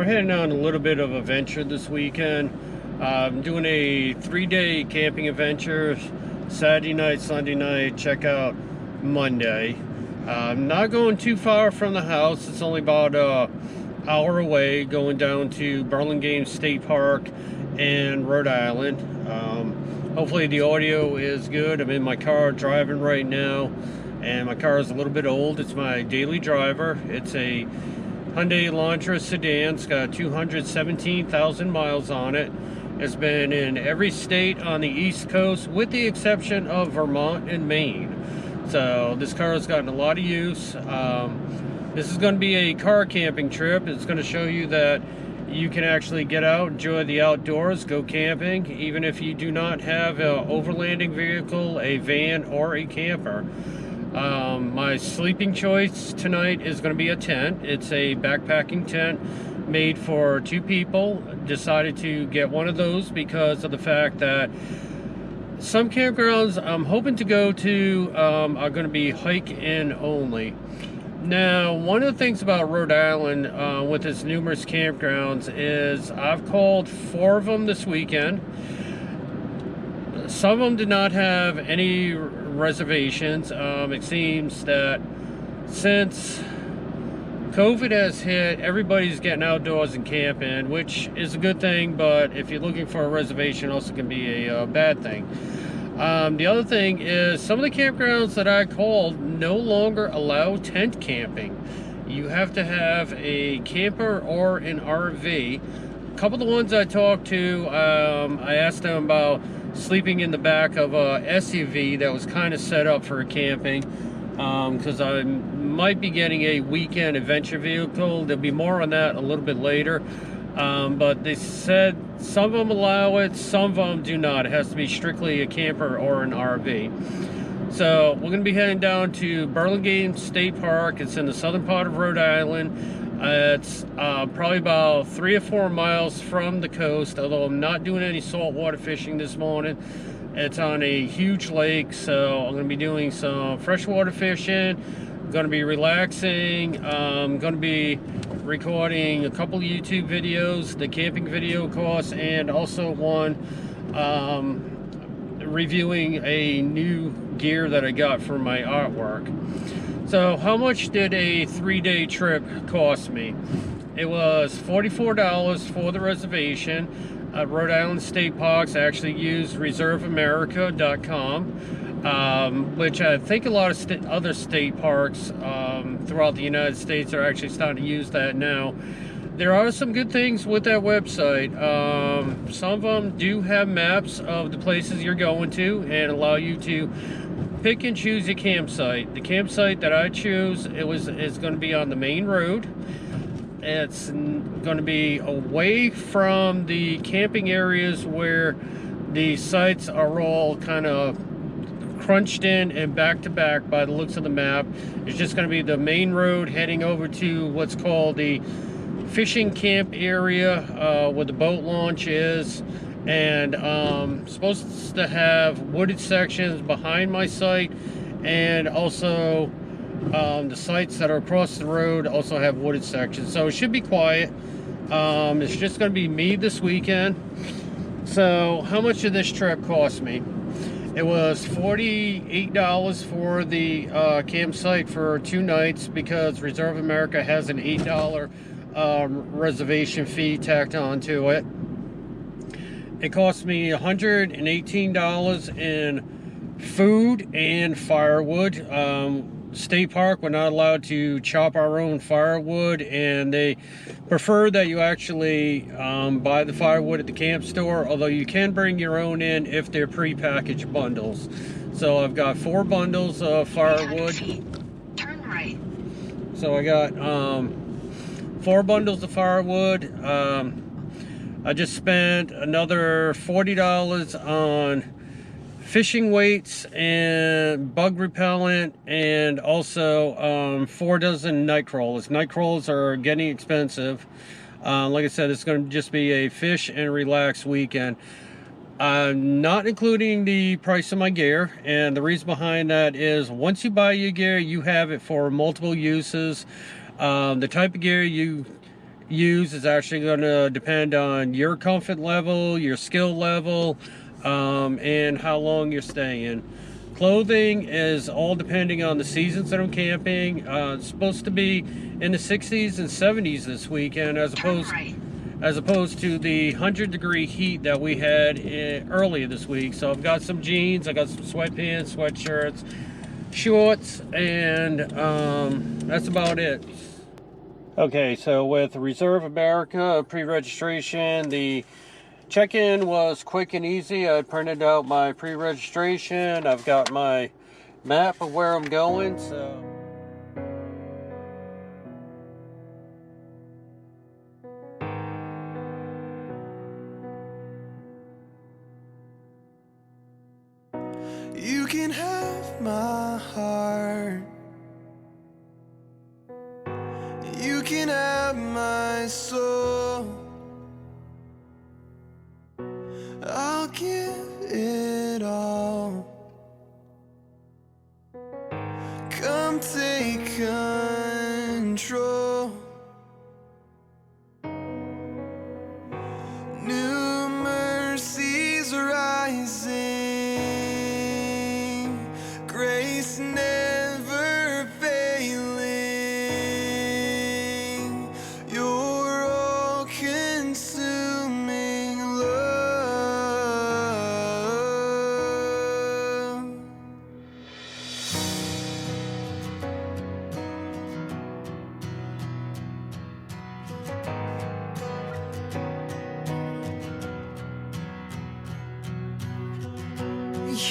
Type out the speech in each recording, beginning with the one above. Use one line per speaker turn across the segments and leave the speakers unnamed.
heading on a little bit of a venture this weekend. I'm doing a 3-day camping adventure, Saturday night, Sunday night, check out Monday. I'm not going too far from the house. It's only about an hour away, going down to Burlingame State Park in Rhode Island. Hopefully the audio is good. I'm in my car driving right now, and my car is a little bit old. It's my daily driver. It's a Hyundai Elantra sedan. It's got 217,000 miles on it. It's been in every state on the East Coast with the exception of Vermont and Maine. So this car has gotten a lot of use. This is going to be a car camping trip. It's going to show you that you can actually get out, enjoy the outdoors, go camping, even if you do not have an overlanding vehicle, a van, or a camper. My sleeping choice tonight is going to be a tent. It's a backpacking tent made for 2 people. Decided to get one of those because of the fact that some campgrounds I'm hoping to go to are going to be hike-in only. Now, one of the things about Rhode Island with its numerous campgrounds is I've called 4 of them this weekend. Some of them did not have any reservations. It seems that since COVID has hit, everybody's getting outdoors and camping, which is a good thing, but if you're looking for a reservation, also can be a bad thing. The other thing is some of the campgrounds that I called no longer allow tent camping. You have to have a camper or an RV. A couple of the ones I talked to, I asked them about sleeping in the back of a SUV that was kind of set up for camping, because I might be getting a weekend adventure vehicle. There'll be more on that a little bit later. But they said some of them allow it, some of them do not. It has to be strictly a camper or an RV. So we're going to be heading down to Burlingame State Park. It's in the southern part of Rhode Island. It's probably about 3 or 4 miles from the coast, although I'm not doing any saltwater fishing this morning. It's on a huge lake, so I'm going to be doing some freshwater fishing. I'm going to be relaxing. I'm going to be recording a couple of YouTube videos, the camping video course, and also one reviewing a new gear that I got for my artwork. So how much did a 3-day trip cost me? It was $44 for the reservation. Rhode Island State Parks, I actually used reserveamerica.com, which I think a lot of other state parks throughout the United States are actually starting to use that now. There are some good things with that website. Some of them do have maps of the places you're going to and allow you to pick and choose your campsite. The campsite that I choose, is going to be on the main road. It's going to be away from the camping areas where the sites are all kind of crunched in and back to back by the looks of the map. It's just going to be the main road heading over to what's called the fishing camp area where the boat launch is, and supposed to have wooded sections behind my site, and also the sites that are across the road also have wooded sections, so it should be quiet. It's just going to be me this weekend. So how much did this trip cost me? It was $48 for the campsite for 2 nights, because Reserve America has an $8 reservation fee tacked onto it. It cost me $118 in food and firewood. State Park, we're not allowed to chop our own firewood, and they prefer that you actually buy the firewood at the camp store, although you can bring your own in if they're pre-packaged bundles. So I've got 4 bundles of firewood.
Turn right.
So I got 4 bundles of firewood. I just spent another $40 on fishing weights and bug repellent, and also 4 dozen night crawlers. Night crawlers are getting expensive. Like I said, it's going to just be a fish and relax weekend. I'm not including the price of my gear, and the reason behind that is once you buy your gear, you have it for multiple uses. The type of gear you use is actually going to depend on your comfort level, your skill level, and how long you're staying. Clothing is all depending on the seasons that I'm camping. It's supposed to be in the 60s and 70s this weekend, as opposed to the 100-degree heat that we had earlier this week. So I've got some jeans, I got some sweatpants, sweatshirts, shorts, and that's about it. Okay, so with Reserve America pre-registration, the check-in was quick and easy. I printed out my pre-registration. I've got my map of where I'm going, so
you can have my heart, you can have my soul. I'll give it all. Come take control. New mercies rising, grace never failing. Your all-consuming love.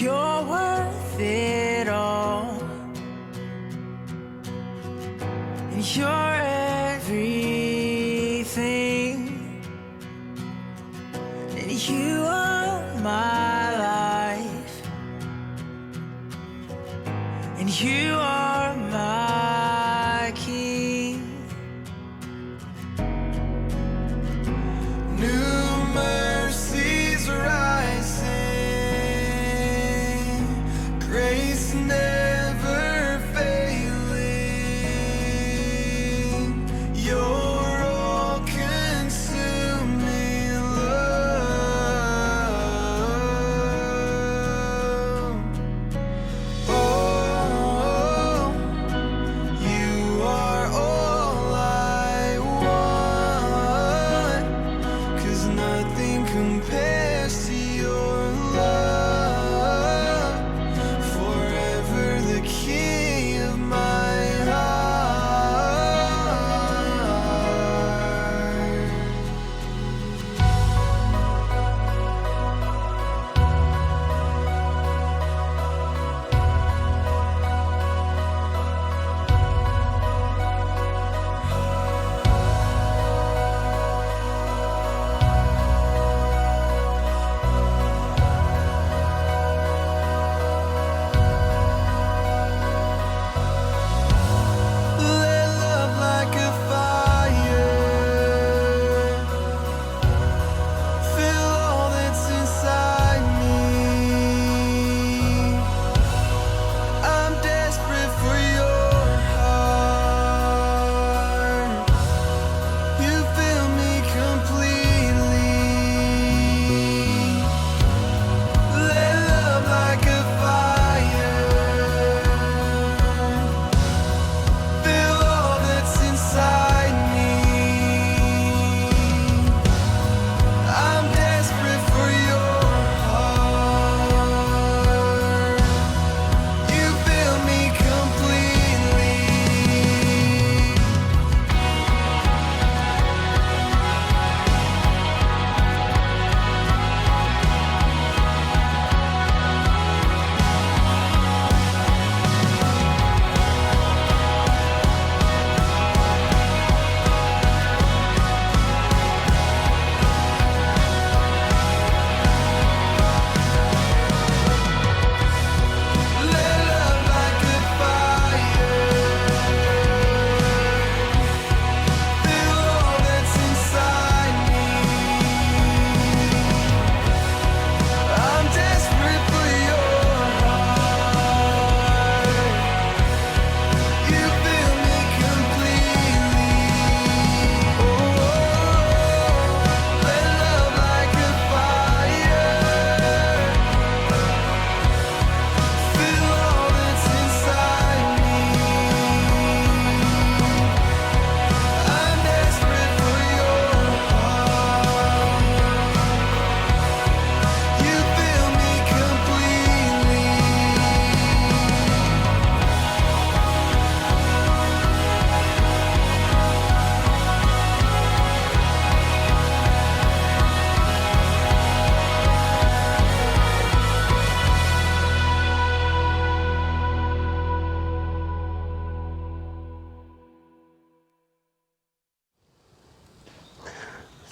You're worth it all, and you're everything, and you are my life, and you are my king. New mercies rising, grace never failing. Your all-consuming love. Oh,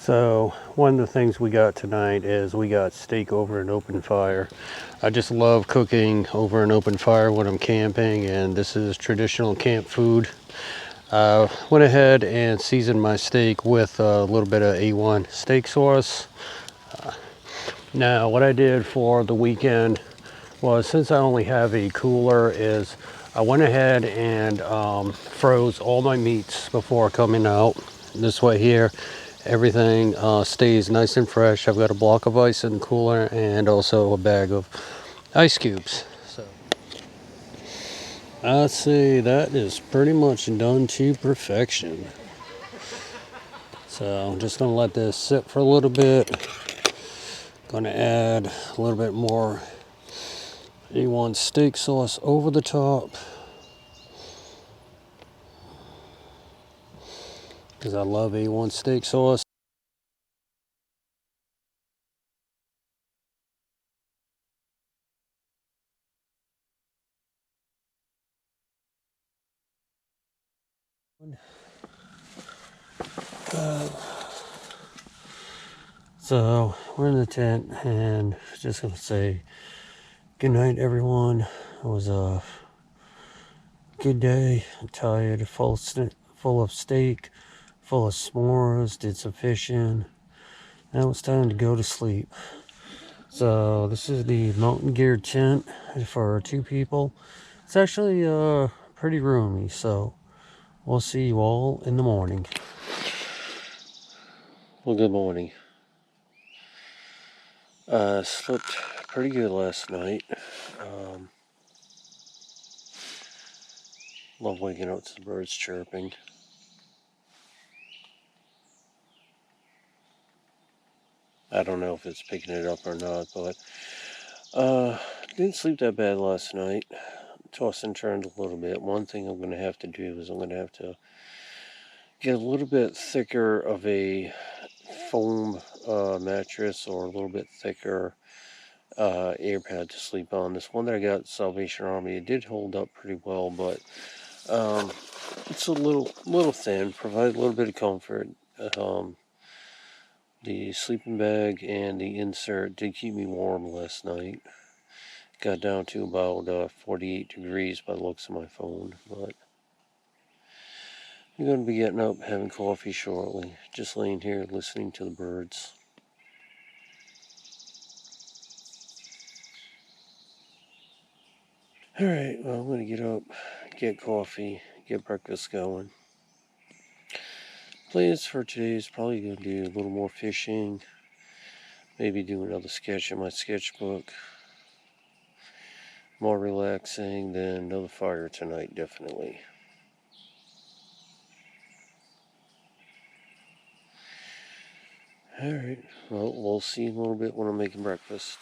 So one of the things we got tonight is we got steak over an open fire. I just love cooking over an open fire when I'm camping, and this is traditional camp food. Went ahead and seasoned my steak with a little bit of A1 steak sauce. Now what I did for the weekend was, since I only have a cooler, is I went ahead and froze all my meats before coming out. This way here, everything stays nice and fresh. I've got a block of ice in the cooler and also a bag of ice cubes. So I'd say that is pretty much done to perfection. So I'm just gonna let this sit for a little bit. Gonna add a little bit more A1 steak sauce over the top, because I love A1 steak sauce. So we're in the tent, and just gonna say good night, everyone. It was a good day. I'm tired, full of steak, full of s'mores. Did some fishing. Now it's time to go to sleep. So this is the mountain gear tent for 2 people. It's actually pretty roomy, so we'll see you all in the morning. Well, good morning. Slept pretty good last night. Love waking up to the birds chirping. I don't know if it's picking it up or not, but didn't sleep that bad last night. Tossed and turned a little bit. One thing I'm going to have to do is I'm going to have to get a little bit thicker of a foam mattress, or a little bit thicker air pad to sleep on. This one that I got at Salvation Army, it did hold up pretty well, but it's a little thin. Provides a little bit of comfort. The sleeping bag and the insert did keep me warm last night. Got down to about 48 degrees by the looks of my phone, but I'm going to be getting up, having coffee shortly. Just laying here listening to the birds. Alright, well, I'm going to get up, get coffee, get breakfast going. Plans for today is probably going to do a little more fishing. Maybe do another sketch in my sketchbook. More relaxing than another fire tonight, definitely. Alright, well, we'll see in a little bit when I'm making breakfast.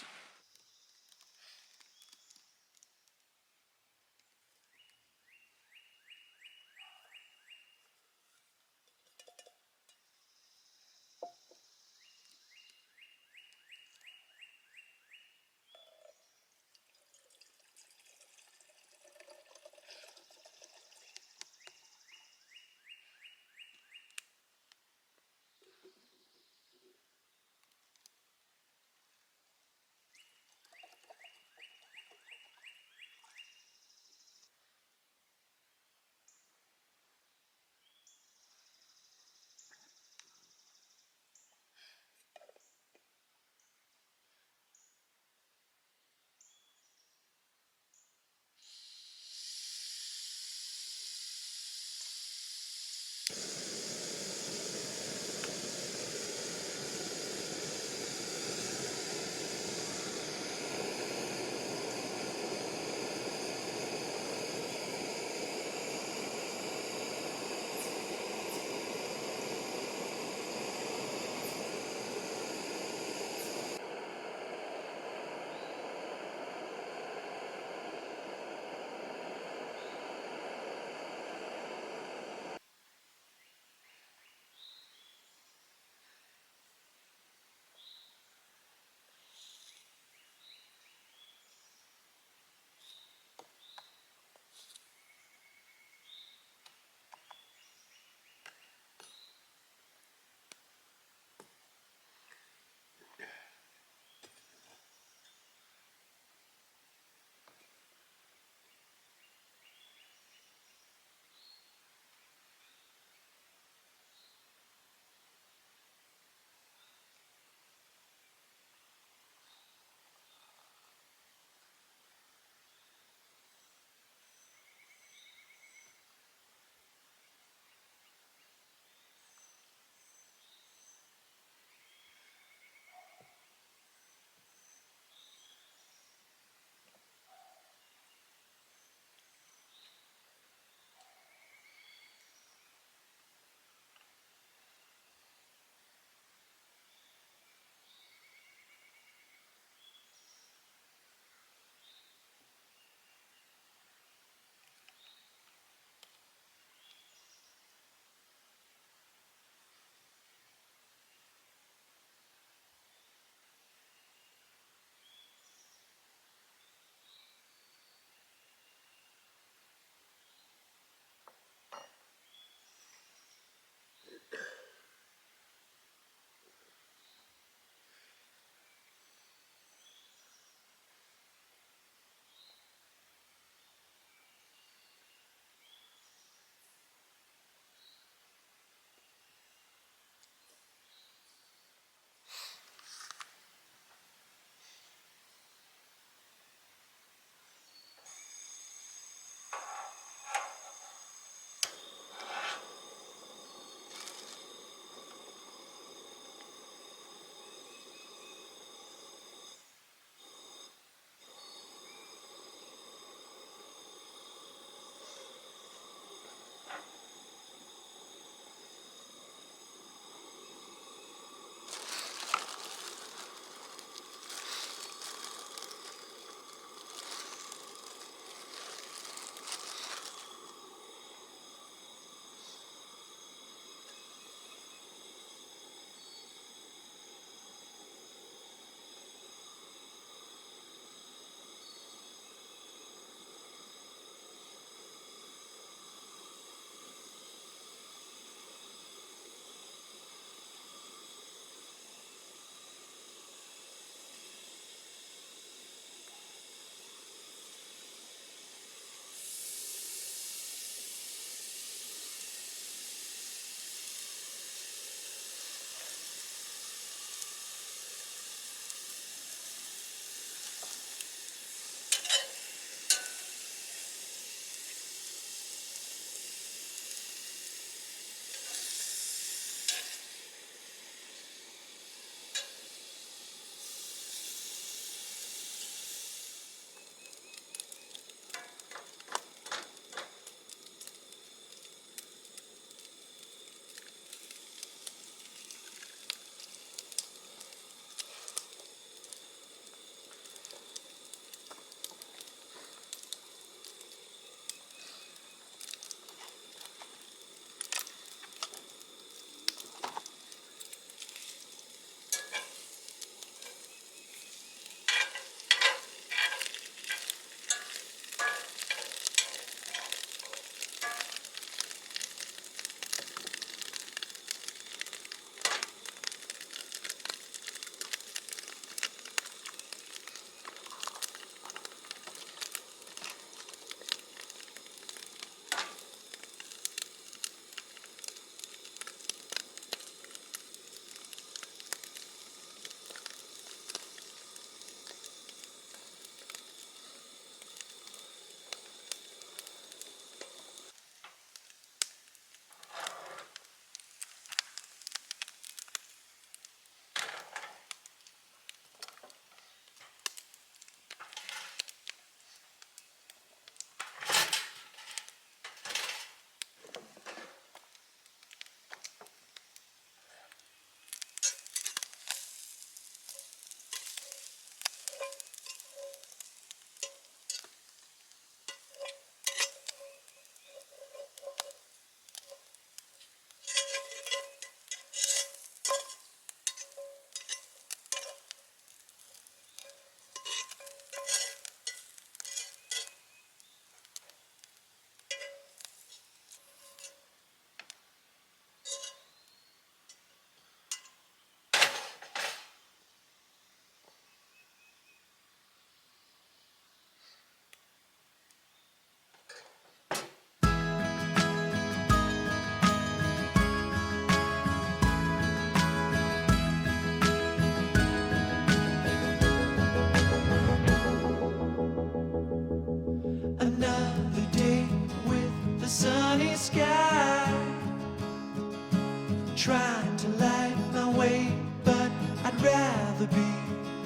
away, but I'd rather be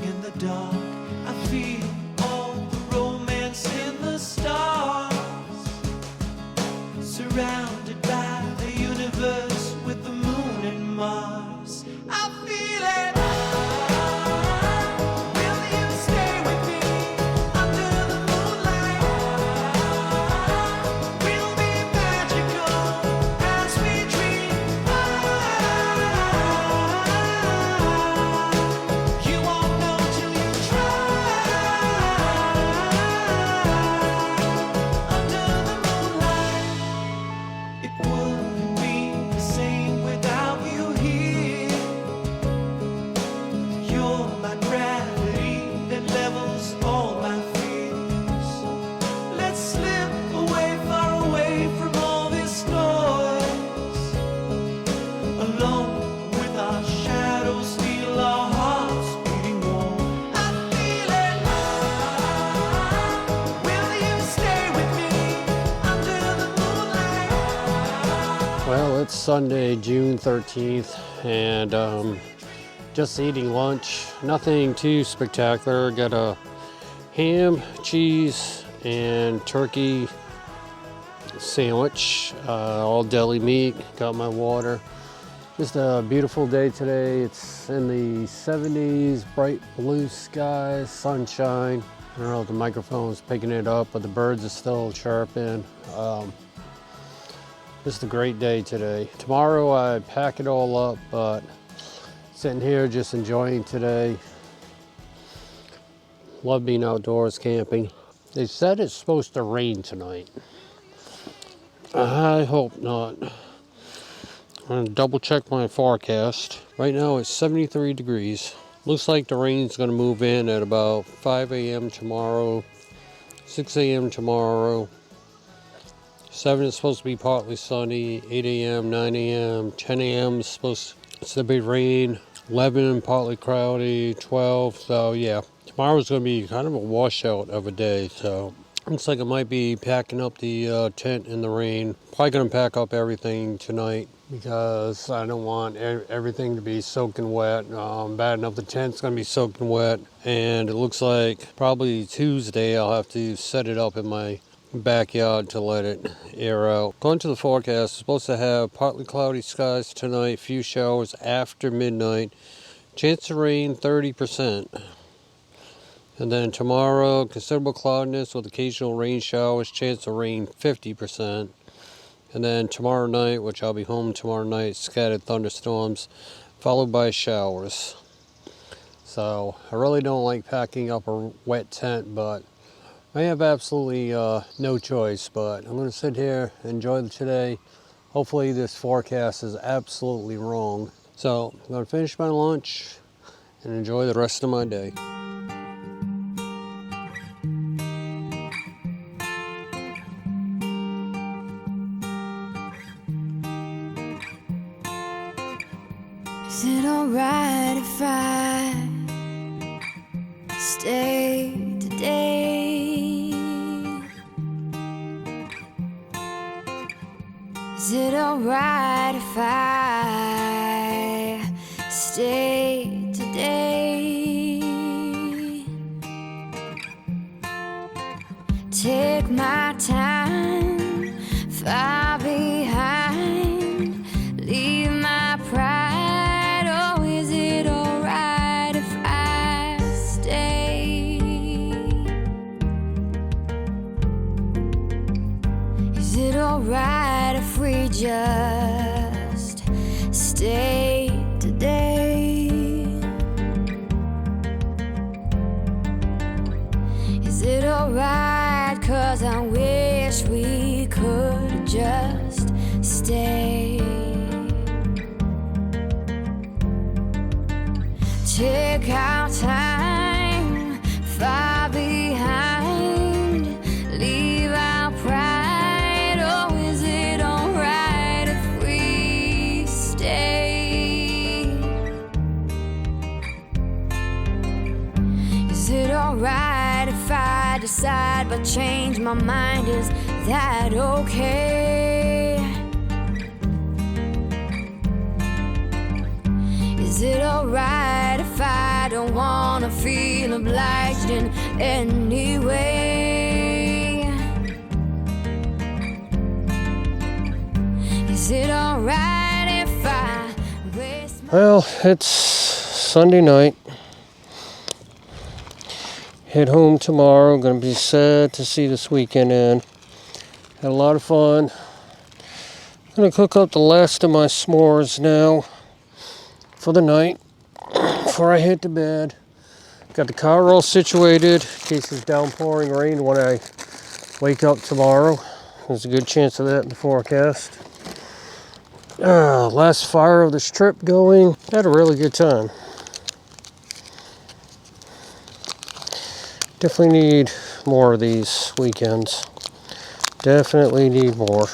in the dark. I feel all the romance in the stars, surrounded by the universe with the moon and Mars. I feel it. Will you stay with me under the moonlight? We'll be magical as we dream. You won't know till you try. Under the moonlight, it wouldn't be the same without you here. You're my gravity that levels all my fears. Let's slip away, far away from all this noise. Alone with our shadows, feel our hearts beating warm. I feel it. Will you stay with me under the moonlight?
Well, it's Sunday, June 13th, and just eating lunch. Nothing too spectacular. Got a ham, cheese, and turkey sandwich, all deli meat. Got my water. Just a beautiful day today. It's in the 70s, bright blue skies, sunshine. I don't know if the microphone's picking it up, but the birds are still chirping. Just a great day today. Tomorrow I pack it all up, but sitting here just enjoying today. Love being outdoors camping. They said it's supposed to rain tonight. I hope not. I'm gonna double check my forecast. Right now it's 73 degrees. Looks like the rain's gonna move in at about 5 a.m. tomorrow, 6 a.m. tomorrow. 7 is supposed to be partly sunny, 8 a.m., 9 a.m., 10 a.m. is supposed to be rain, 11 partly cloudy, 12, so yeah. Tomorrow's going to be kind of a washout of a day, so looks like I might be packing up the tent in the rain. Probably going to pack up everything tonight because I don't want everything to be soaking wet. Bad enough the tent's going to be soaking wet, and it looks like probably Tuesday I'll have to set it up in my backyard to let it air out. According to the forecast, it's supposed to have partly cloudy skies tonight, few showers after midnight, chance of rain 30%. And then tomorrow, considerable cloudiness with occasional rain showers, chance of rain 50%. And then tomorrow night, which I'll be home tomorrow night, scattered thunderstorms followed by showers. So I really don't like packing up a wet tent, but I have absolutely no choice. But I'm going to sit here, enjoy today. Hopefully this forecast is absolutely wrong. So I'm going to finish my lunch and enjoy the rest of my day.
Is it alright if I stay today? Is it alright if I stay today? Take my time, far behind, leave my pride. Alright if we just stay today? Is it alright? 'Cause I wish we could just stay. Take our time, far behind, leave our pride. Is it alright if I decide but change my mind? Is that okay? Is it alright if I don't wanna feel obliged in any way? Is it alright if I waste my...
Well, it's Sunday night. Head home tomorrow. Gonna be sad to see this weekend end. Had a lot of fun. Gonna cook up the last of my s'mores now for the night before I head to bed. Got the car all situated in case it's downpouring rain when I wake up tomorrow. There's a good chance of that in the forecast. Last fire of this trip going. Had a really good time. Definitely need more of these weekends. Definitely need more.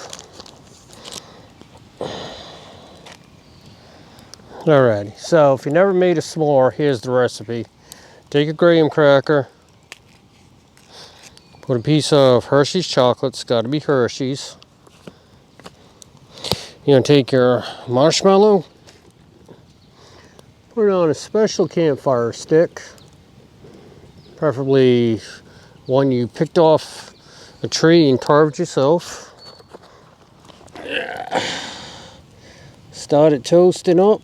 Alrighty, so if you never made a s'more, here's the recipe. Take a graham cracker, put a piece of Hershey's chocolate, it's got to be Hershey's. You're going to take your marshmallow, put it on a special campfire stick, preferably one you picked off a tree and carved yourself. Start it toasting up.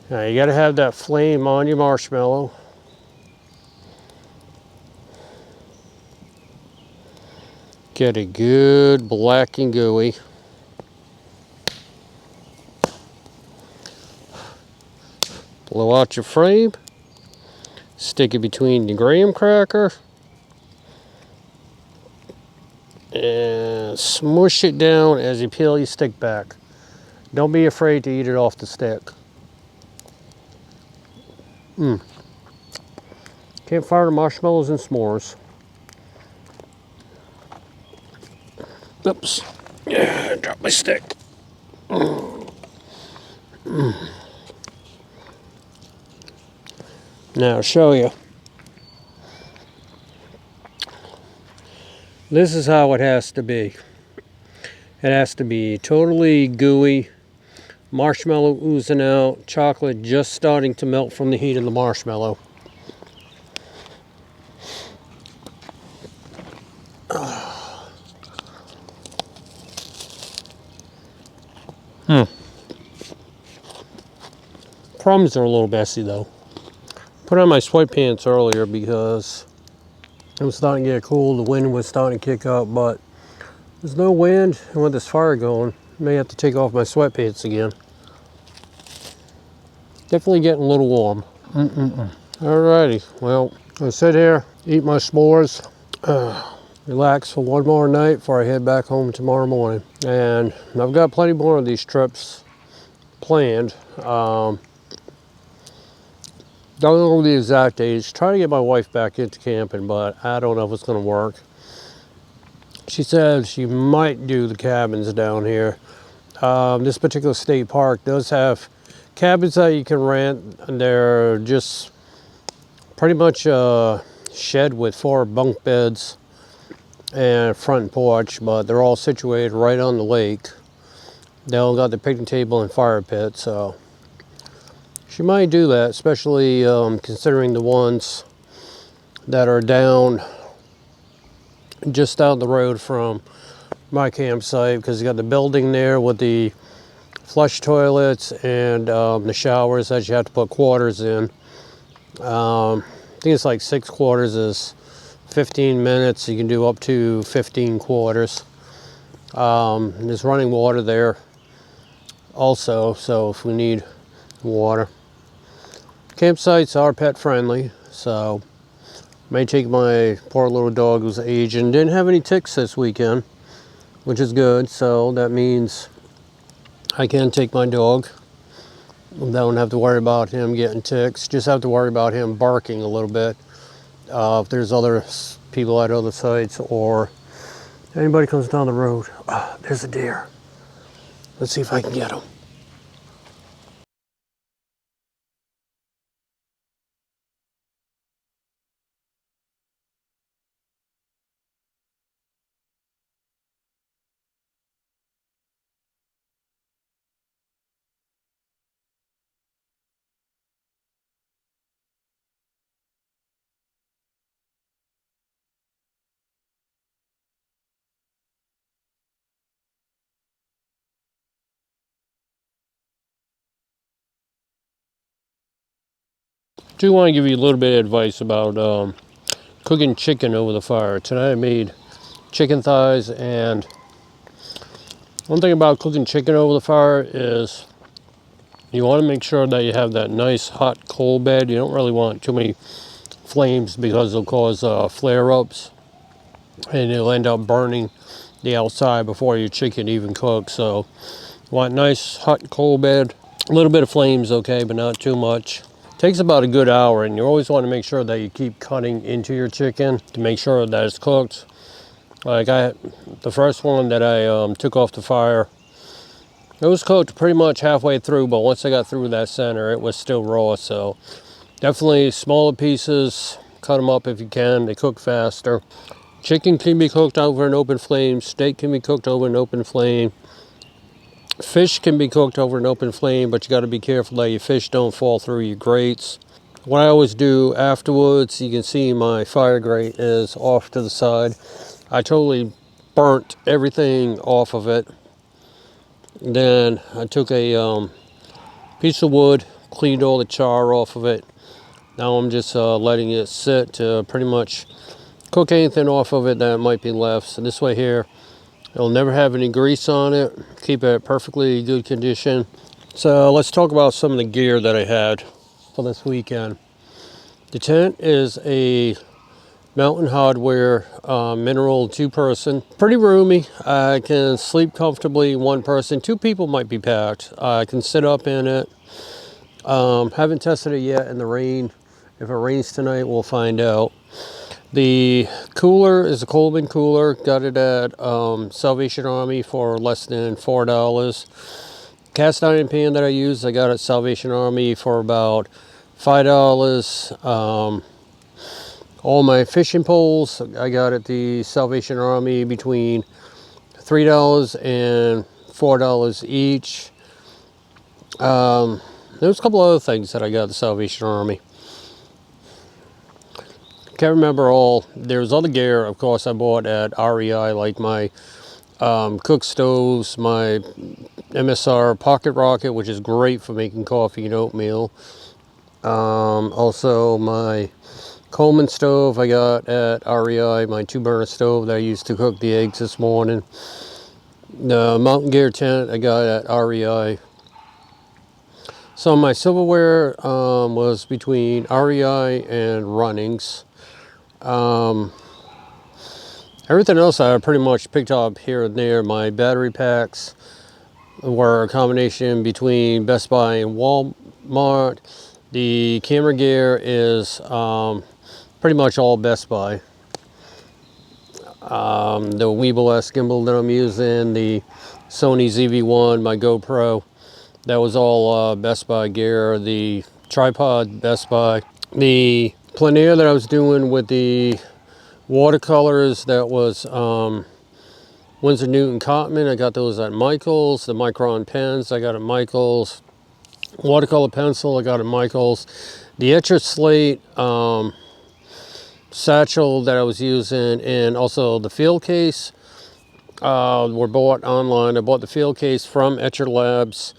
Now you got to have that flame on your marshmallow. Get it good black and gooey. Blow out your flame. Stick it between the graham cracker. And smush it down as you peel your stick back. Don't be afraid to eat it off the stick. Campfire, marshmallows, and s'mores. Oops. Yeah, drop my stick. Now I'll show you. This is how it has to be. It has to be totally gooey, marshmallow oozing out, chocolate just starting to melt from the heat of the marshmallow. Crumbs are a little messy though. Put on my sweatpants earlier because it was starting to get cool. The wind was starting to kick up, but there's no wind, and with this fire going, I may have to take off my sweatpants again. Definitely getting a little warm. Alrighty, well, I'll sit here, eat my s'mores, relax for one more night before I head back home tomorrow morning. And I've got plenty more of these trips planned. Don't know the exact age. Try to get my wife back into camping, but I don't know if it's going to work. She said she might do the cabins down here. This particular state park does have cabins that you can rent, and they're just pretty much a shed with 4 bunk beds and a front porch, but they're all situated right on the lake. They all got the picnic table and fire pit, so she might do that, especially considering the ones that are down just down the road from my campsite, because you got the building there with the flush toilets and the showers that you have to put quarters in. I think it's like 6 quarters is 15 minutes. You can do up to 15 quarters. There's running water there also, so if we need water. Campsites are pet friendly, so may take my poor little dog who's aging. Didn't have any ticks this weekend, which is good, so that means I can take my dog. Don't have to worry about him getting ticks, just have to worry about him barking a little bit. If there's other people at other sites or anybody comes down the road. There's a deer. Let's see if I can get him. Do want to give you a little bit of advice about cooking chicken over the fire. Tonight I made chicken thighs, and one thing about cooking chicken over the fire is you want to make sure that you have that nice hot coal bed. You don't really want too many flames because they'll cause flare-ups, and it'll end up burning the outside before your chicken even cooks. So you want nice hot coal bed. A little bit of flames, okay, but not too much. Takes about a good hour, and you always want to make sure that you keep cutting into your chicken to make sure that it's cooked. Like the first one that I took off the fire, it was cooked pretty much halfway through, but once I got through that center, it was still raw. So definitely smaller pieces, cut them up if you can, they cook faster. Chicken can be cooked over an open flame, steak can be cooked over an open flame. Fish can be cooked over an open flame, but you got to be careful that your fish don't fall through your grates. What I always do afterwards, you can see my fire grate is off to the side. I totally burnt everything off of it. Then I took a piece of wood, cleaned all the char off of it. Now I'm just letting it sit to pretty much cook anything off of it that might be left. So this way here, it'll never have any grease on it. Keep it perfectly good condition. So let's talk about some of the gear that I had for this weekend. The tent is a Mountain Hardware mineral 2-person. Pretty roomy. I can sleep comfortably 1 person. 2 people might be packed. I can sit up in it. Haven't tested it yet in the rain. If it rains tonight, we'll find out. The cooler is a Coleman cooler. Got it at Salvation Army for less than $4. Cast iron pan that I use, I got at Salvation Army for about $5. All my fishing poles, I got at the Salvation Army between $3 and $4 each. There's a couple other things that I got at the Salvation Army. Can't remember all. There's other gear, of course, I bought at REI, like my cook stoves, my MSR Pocket Rocket, which is great for making coffee and oatmeal. Also my Coleman stove I got at REI, my 2-burner stove that I used to cook the eggs this morning. The Mountain Gear tent I got at REI. So my silverware was between REI and Runnings. Everything else I pretty much picked up here and there. My battery packs were a combination between Best Buy and Walmart. The camera gear is pretty much all Best Buy. The Weeble S gimbal that I'm using, the Sony ZV-1, my GoPro, that was all Best Buy gear. The tripod, Best Buy. The plein air that I was doing with the watercolors, that was Winsor Newton Cotman. I got those at Michael's. The Micron pens I got at Michael's. Watercolor pencil I got at Michael's. The Etcher Slate satchel that I was using, and also the field case were bought online. I bought the field case from Etcher Labs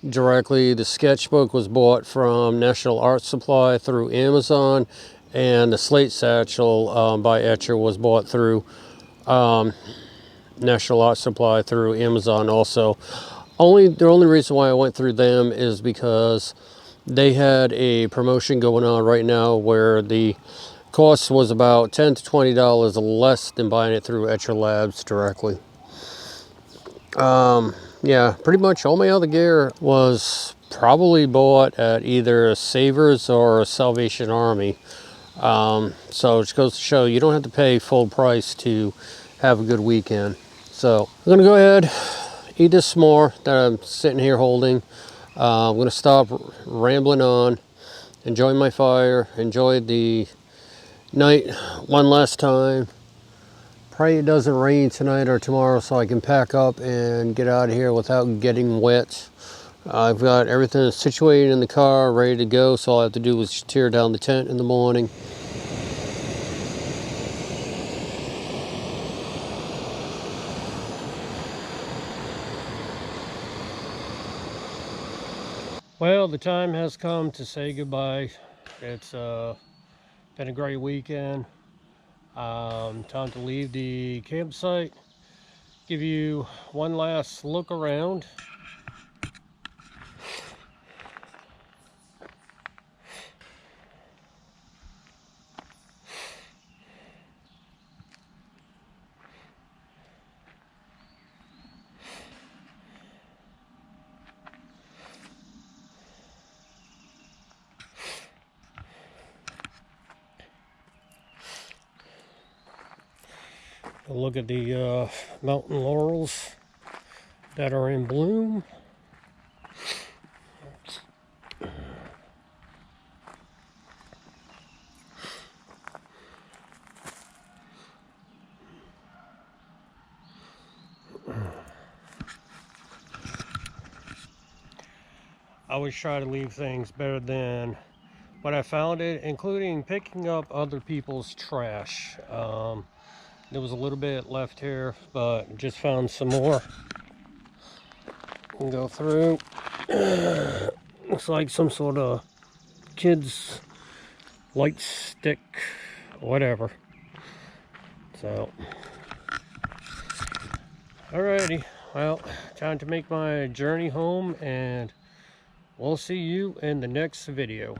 directly. The sketchbook was bought from National Art Supply through Amazon, and the slate satchel by Etcher was bought through National Art Supply through Amazon also. The only reason why I went through them is because they had a promotion going on right now where the cost was about $10 to $20 less than buying it through Etcher Labs directly. Yeah, pretty much all my other gear was probably bought at either Savers or Salvation Army. So it goes to show you don't have to pay full price to have a good weekend. So I'm gonna go ahead, eat this s'more that I'm sitting here holding. I'm gonna stop rambling on, enjoy my fire, enjoy the night one last time. Pray it doesn't rain tonight or tomorrow so I can pack up and get out of here without getting wet. I've got everything situated in the car, ready to go, so all I have to do is tear down the tent in the morning. Well, the time has come to say goodbye It's been a great weekend. Time to leave the campsite. Give you one last look around. Look at the mountain laurels that are in bloom. I always try to leave things better than what I found it, including picking up other people's trash. There was a little bit left here, but just found some more. And go through. Looks like some sort of kids light stick, whatever. So, alrighty. Well, time to make my journey home, and we'll see you in the next video.